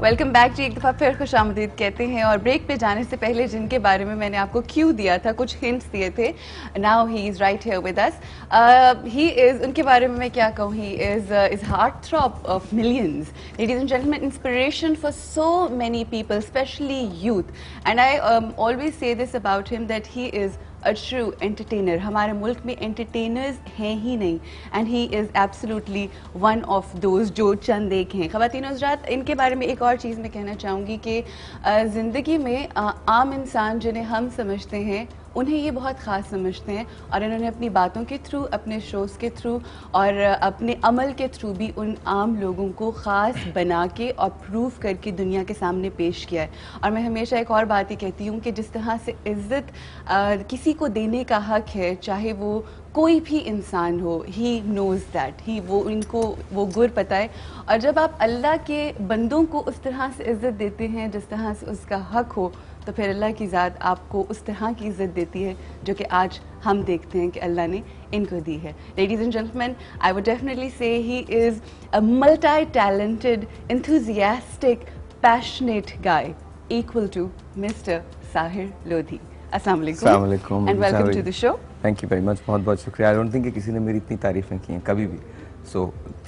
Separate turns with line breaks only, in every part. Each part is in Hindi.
वेलकम बैक जी। एक दफ़ा फिर खुशामदीद कहते हैं और ब्रेक पे जाने से पहले जिनके बारे में मैंने आपको क्यू दिया था, कुछ हिंट्स दिए थे, now he is right here with us. He is, उनके बारे में मैं क्या कहूँ, he is heart throb of millions, ladies and gentleman, inspiration for so many people, specially youth, and I always say this about him that he is a true entertainer. हमारे मुल्क में एंटरटेनर्स हैं ही नहीं, and he is absolutely one of those जो चंद एक हैं। ख़वातीन हज़रात, इनके बारे में एक और चीज़ मैं कहना चाहूँगी कि ज़िंदगी में आम इंसान जिन्हें हम समझते हैं उन्हें ये बहुत ख़ास समझते हैं, और इन्होंने अपनी बातों के थ्रू, अपने शोज़ के थ्रू और अपने अमल के थ्रू भी उन आम लोगों को ख़ास बना के और प्रूव करके दुनिया के सामने पेश किया है। और मैं हमेशा एक और बात ही कहती हूँ कि जिस तरह से इज़्ज़त किसी को देने का हक़ है, चाहे वो कोई भी इंसान हो, ही नोज़ दैट, ही वो इनको वो गुर पता है। और जब आप अल्लाह के बंदों को उस तरह से इज़्ज़त देते हैं जिस तरह से उसका हक़ हो, तो फिर अल्लाह की ज़ात आपको उस तरह की इज़्ज़त देती है जो कि आज हम देखते हैं कि अल्लाह ने इनको दी है। Ladies and gentleman, I would definitely say he is a multi talented, enthusiastic, passionate guy, equal to Mr. Sahir Lodhi. Assalamu alaikum and welcome to the show.
Thank you very much. बहुत बहुत शुक्रिया. I don't think कि किसी ने मेरी इतनी तारीफ़ें की हैं कभी भी. So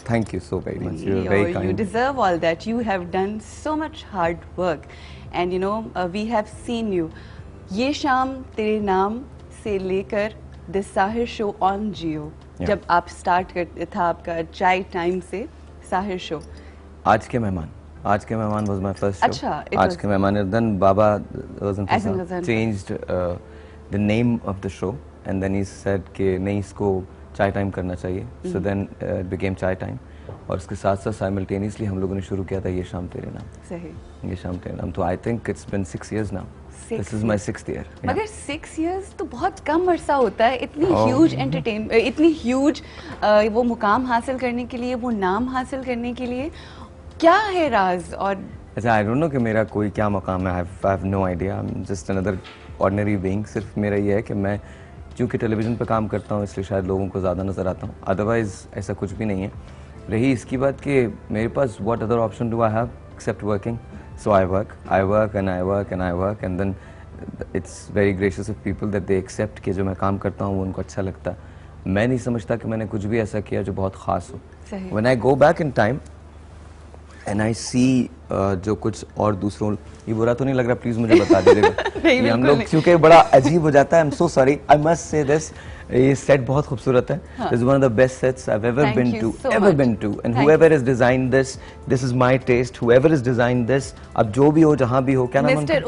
thank you so very much. You're very kind.
You deserve all that. You have done so much hard work, and you know we have seen you. ये शाम तेरे नाम से लेकर The Sahir Show on Jio. जब आप स्टार्ट करते था आपका चाय टाइम से साहिर शो. आज के मेहमान
was my first show.
अच्छा,
आज के मेहमान. Then Baba changed the name of the show, and then he said कि नहीं, इसको चाय टाइम करना चाहिए. So then it became चाय टाइम. और उसके साथ साथ साइमल्टेनियसली हम लोगों ने शुरू किया था ये शाम तेरे नाम.
सही.
ये शाम तेरे नाम. तो I think it's been 6 years now. This is my 6th year.
मगर 6 years तो बहुत कम अरसा होता है इतनी ह्यूज इतनी ह्यूज वो मुकाम हासिल करने के लिए, वो नाम हासिल करने के लिए. क्या है राज? और
अच्छा, आई डोंट नो कि मेरा कोई क्या मकाम है. I have no idea. I am just another ordinary being. सिर्फ मेरा ये है कि मैं क्योंकि टेलीविज़न पे काम करता हूँ इसलिए शायद लोगों को ज़्यादा नज़र आता हूँ. अदरवाइज़ ऐसा कुछ भी नहीं है. रही इसकी बात कि मेरे पास what other option do I have except working. So I work and I work and I work, and then it's very gracious of people that they accept कि जो मैं काम करता हूँ वो उनको अच्छा लगता है. मैं नहीं समझता कि मैंने कुछ भी ऐसा किया जो बहुत ख़ास हो. When I go back in time and I see जो कुछ और दूसरों, ये बुरा तो नहीं लग रहा, प्लीज़ मुझे बता दीजिएगा. ये हम लोग क्योंकि बड़ा अजीब हो जाता है. I'm so sorry. I must say this. ये सेट बहुत खूबसूरत है. This is one of the best sets I've ever been to. And whoever has designed this is my taste. Whoever has designed this, अब जो भी हो, जहाँ भी हो, क्या नाम है?
Mr.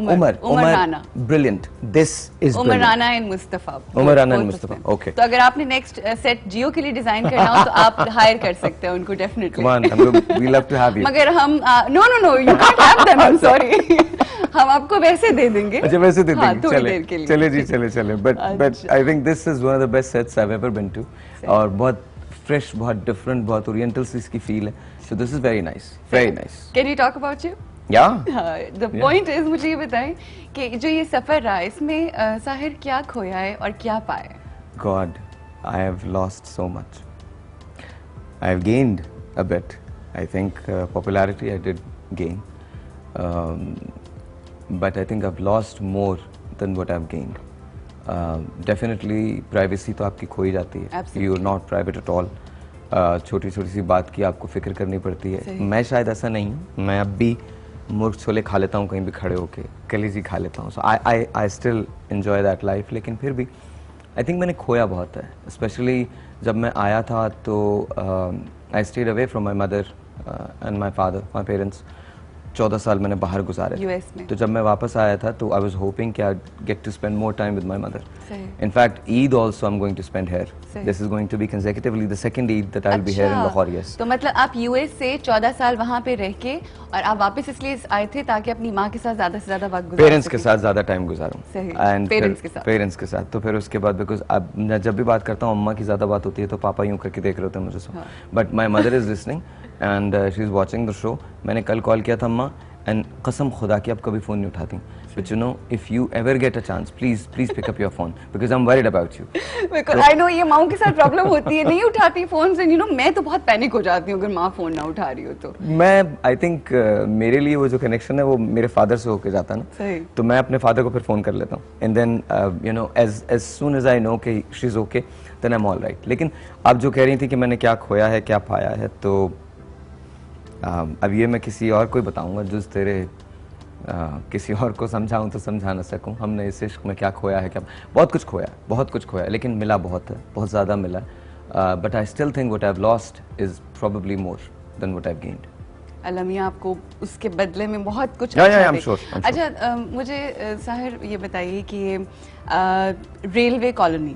Umar Rana.
Brilliant. This is
Umar Rana and Mustafa.
Umar Rana and Mustafa. Okay.
तो अगर आपने नेक्स्ट सेट जियो के लिए डिजाइन करना हो तो आप हायर कर सकते हैं उनको डेफिनेटली.
Come on, हम लोग we love to have you.
मगर हम no you can't have them. I'm sorry. हम आपको वैसे दे देंगे.
अच्छा, वैसे दे देंगे.
हाँ, थोड़ी देर के लिए.
चले. But I think this is one of the best sets I've ever been to. और बहुत fresh, बहुत different, बहुत oriental सी इसकी feel है. So this is very nice. Very nice.
Can you talk about you?
Yeah.
The point is, मुझे ये बताएं कि जो ये सफर रहा इसमें साहिर क्या खोया है और क्या पाया?
God, I have lost so much. I have gained a bit. I think popularity I did gain. But I think I've lost more than what I've gained. Definitely privacy तो आपकी खो ही जाती है. You are not private at all. छोटी सी बात की आपको फिक्र करनी पड़ती है. मैं शायद ऐसा नहीं हूँ. मैं अब भी मुर्ग छोले खा लेता हूँ कहीं भी खड़े होके, कलीजी खा लेता हूँ. So I still enjoy that life. लेकिन फिर भी I think मैंने खोया बहुत है. Especially जब मैं आया था तो I stayed away from my mother and my father, my parents. 14 साल मैंने बाहर गुजारे
US में.
तो जब मैं वापस आया था तो I was hoping कि I'd get to spend more time with my mother. In fact, Eid also I'm going to spend here. This is going to be consecutively the second Eid that I'll be here in Lahore. Yes.
तो मतलब आप US से 14 साल वहाँ पे रह के और आप वापस इसलिए आए थे ताकि अपनी माँ के साथ ज़्यादा से ज़्यादा वक्त गुजारें.
पेरेंट्स के साथ ज़्यादा टाइम गुजारूं.
And
पेरेंट्स के साथ. तो फिर उसके बाद बिकॉज अब मैं जब भी बात करता हूँ अम्मा की ज़्यादा बात होती है तो पापा यूँ करके देख रहे होते हैं मुझे सब. But my mother is listening and she is watching the show. मैंने कल कॉल किया था अम्मा एंड कसम खुदा की आप कभी फ़ोन नहीं उठाती. But you know, if you ever get a chance, please pick up your phone because I'm worried about you.
Because I know ये माँ के साथ प्रॉब्लम होती है, नहीं उठाती फोन से, मैं तो बहुत पैनिक हो जाती हूँ अगर माँ फोन ना उठा रही हो तो।
मैं आई थिंक मेरे लिए वो जो कनेक्शन है वो मेरे फादर से होके जाता है ना,
सही।
तो मैं अपने फादर को फिर फोन कर लेता हूँ and then you know as soon as I know कि she is okay then I am all right. लेकिन आप जो कह रही थी कि मैंने क्या खोया है क्या पाया है, तो अब ये मैं किसी और को ही बताऊंगा जो तेरे किसी और को समझाऊं तो समझा ना सकूं। हमने इस इश्क में क्या खोया है, क्या बहुत कुछ खोया है, लेकिन मिला बहुत है, बहुत ज़्यादा मिला। But I still think what I have lost is probably more than what I have gained.
अल्लाह मियां आपको उसके बदले में बहुत कुछ
अच्छा दे।
अच्छा मुझे साहिर ये बताइए कि railway colony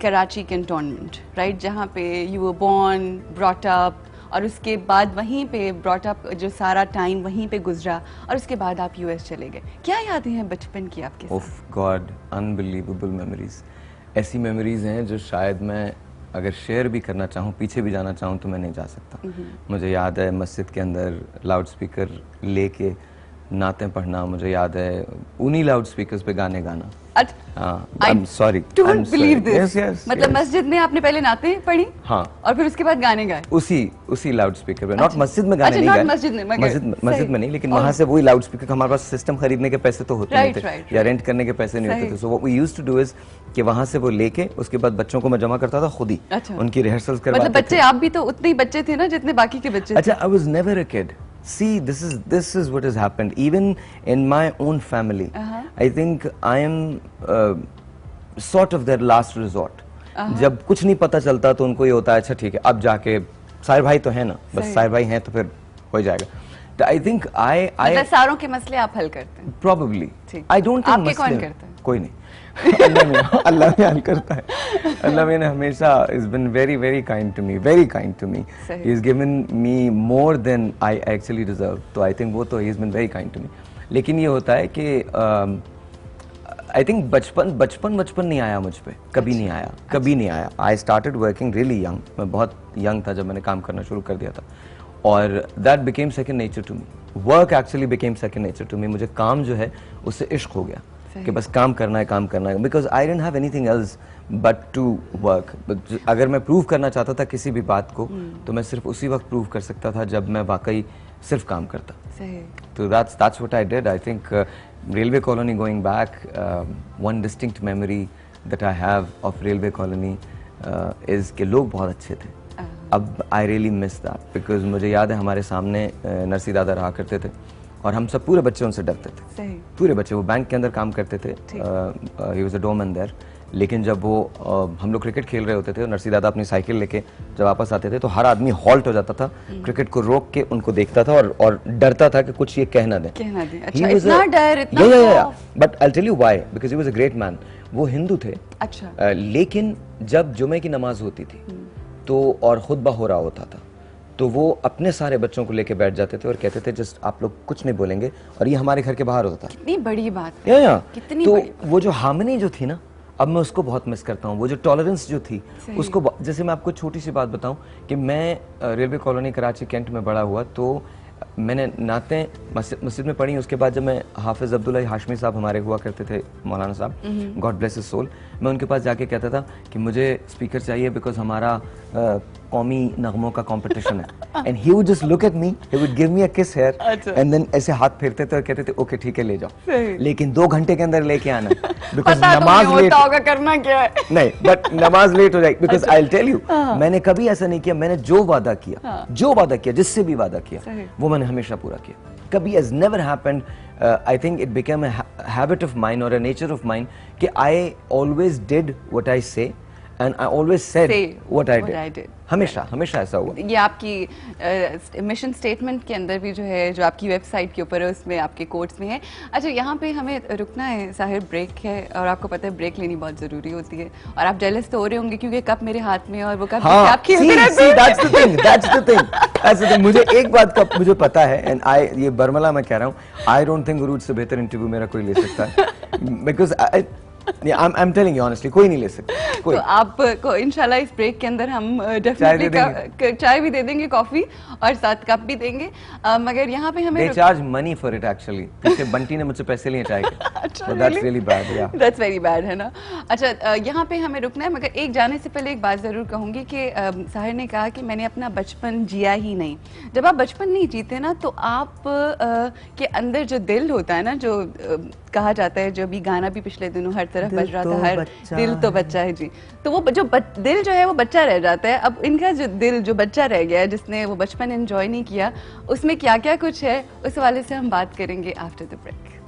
Karachi cantonment, right, जहाँ पे you were born brought up और उसके बाद वहीं पे ब्रॉट अप जो सारा टाइम वहीं पे गुजरा और उसके बाद आप यूएस चले गए, क्या यादें हैं बचपन की आपके साथ?
ओफ गॉड, अनबिलीवेबल मेमोरीज। ऐसी मेमोरीज हैं जो शायद मैं अगर शेयर भी करना चाहूँ, पीछे भी जाना चाहूँ तो मैं नहीं जा सकता। मुझे याद है मस्जिद के अंदर लाउड स्पीकर लेके नातें पढ़ना, मुझे याद है उन्हीं लाउड स्पीकर्स पे गाने गाना। I'm sorry.
Don't believe this.
Yes,
मतलब मस्जिद में आपने पहले नातें पढ़ी,
हाँ,
और फिर उसके बाद गाने गाए
उसी लाउड स्पीकर पे। नॉट मस्जिद में गाने नहीं गाए, मस्जिद में नहीं, लेकिन वहाँ से वही लाउड स्पीकर। हमारे पास सिस्टम खरीदने के पैसे तो होते नहीं थे या रेंट करने के पैसे नहीं होते थे। So what we used to do is कि वहाँ से वो लेके उसके बाद बच्चों को मैं जमा करता था खुद ही, उनकी रिहर्सल्स करवाते थे।
मतलब बच्चे आप भी तो उतने ही बच्चे थे ना जितने बाकी के बच्चे थे।
अच्छा, I was never a kid. See, this is what has happened. Even in my own family, I think I am sort of their last resort. जब कुछ नहीं पता चलता तो उनको ये होता है अच्छा ठीक है अब जाके सारे भाई तो है ना, बस सारे भाई हैं तो फिर हो जाएगा। तो I think
मतलब सारों के मसले आप हल करते हैं?
Probably. I don't think
आपके कौन करता है?
कोई नहीं। अल्लाह में हल करता है। अल्लाह ने हमेशा is been very kind to me, very kind to me. He's given me more than I actually deserve. तो I think वो तो he's been very kind to me. लेकिन ये होता है कि I think बचपन नहीं आया मुझ पे, कभी नहीं आया। I started working really young. मैं बहुत young था जब मैंने काम करना शुरू कर दिया था, और that became second nature to me. Work actually became second nature to me. मुझे काम जो है उससे इश्क हो गया कि बस काम करना है, because I didn't have anything else but to work. अगर मैं प्रूव करना चाहता था किसी भी बात को तो मैं सिर्फ उसी वक्त प्रूव कर सकता था जब मैं वाकई सिर्फ काम करता। तो that's what I did. I think railway colony, going back, one distinct memory that I have of railway colony is कि लोग बहुत अच्छे थे। अब I really miss that because मुझे याद है हमारे सामने नरसी दादा रहा करते थे और हम सब पूरे बच्चे उनसे डरते थे। पूरे बच्चे, वो बैंक के अंदर काम करते थे, he was a doorman there. लेकिन जब वो हम लोग क्रिकेट खेल रहे होते थे और नरसी दादा अपनी साइकिल लेके जब वापस आते थे तो हर आदमी हॉल्ट हो जाता था, क्रिकेट को रोक के उनको देखता था और डरता था कि कुछ ये कह ना दे।
अच्छा, इतना डर, इतना
but I will tell you why, because he was a great man. वो हिंदू थे,
अच्छा,
लेकिन जब जुमे की नमाज होती थी तो और खुतबा हो रहा होता था तो वो अपने सारे बच्चों को लेके बैठ जाते थे और कहते थे जस्ट आप लोग कुछ नहीं बोलेंगे, और ये हमारे घर के बाहर होता था।
कितनी बड़ी बात
है,
कितनी
तो
बड़ी।
वो जो हार्मनी जो थी ना, अब मैं उसको बहुत मिस करता हूँ। वो जो टॉलरेंस जो थी उसको, जैसे मैं आपको छोटी सी बात बताऊं कि मैं रेलवे कॉलोनी कराची कैंट में बड़ा हुआ, तो मैंने नातें मस्जिद में पढ़ी। उसके बाद जब मैं हाफिज अब्दुल्ला हाशमी साहब हमारे हुआ करते थे, मौलाना साहब, गॉड ब्लेस हिज सोल, मैं उनके पास जाके कहता था कि मुझे स्पीकर चाहिए बिकॉज हमारा कौमी नगमों का कंपटीशन है। And he would just look at me, he would give me a kiss here and then ऐसे हाथ फेरते थे और कहते थे ओके ठीक है ले जाओ, लेकिन 2 घंटे के अंदर लेके आना बिकॉज नमाज लेट
होगा, करना क्या है
नहीं, बट नमाज लेट हो जाएगी। Because I will tell you, मैंने कभी ऐसा नहीं किया। मैंने जो वादा किया, जिससे भी वादा किया वो मैंने हमेशा पूरा किया। कभी has never happened. I think it became a habit of mine or a nature of mine कि I always did what I say and I always said what I did. हमेशा ऐसा हुआ।
ये आपकी मिशन स्टेटमेंट के अंदर भी जो है, जो आपकी वेबसाइट के ऊपर है, उसमें आपके कोट्स में है। अच्छा, यहाँ पे हमें रुकना है साहिर, ब्रेक है, और आपको पता है ब्रेक लेनी बहुत जरूरी होती है, और आप जेलस तो हो रहे होंगे क्योंकि कप मेरे हाथ में और वो कप आपकी
that's the thing. मुझे एक बात का मुझे पता है, एंड ये बरमला मैं कह रहा हूँ, आई डोंट थिंक उरूज से बेहतर इंटरव्यू मेरा कोई ले सकता है, because I am telling you honestly, कोई नहीं ले सकता कोई।
तो आपको इंशाल्लाह इस ब्रेक के अंदर हम डेफिनेटली चाय भी दे देंगे, कॉफी और साथ कप भी देंगे। मगर यहाँ पे हमें
they charge money for it actually। पीछे बंटी ने मुझसे पैसे लिए चाय के।
अच्छा,
so that's really bad, yeah।
That's very bad है ना। अच्छा, यहाँ पे हमें रुकना है, मगर एक जाने से पहले एक बात जरूर कहूंगी कि साहिर ने कहा कि मैंने अपना बचपन जिया ही नहीं। जब आप बचपन नहीं जीते ना तो आप के अंदर जो दिल होता है ना, जो कहा जाता है, जो भी गाना भी पिछले दिनों हर तरफ बज रहा था, हर दिल तो बच्चा है जी, तो वो जो दिल जो है वो बच्चा रह जाता है। अब इनका जो दिल जो बच्चा रह गया है, जिसने वो बचपन एंजॉय नहीं किया, उसमें क्या क्या कुछ है, उस वाले से हम बात करेंगे आफ्टर द ब्रेक।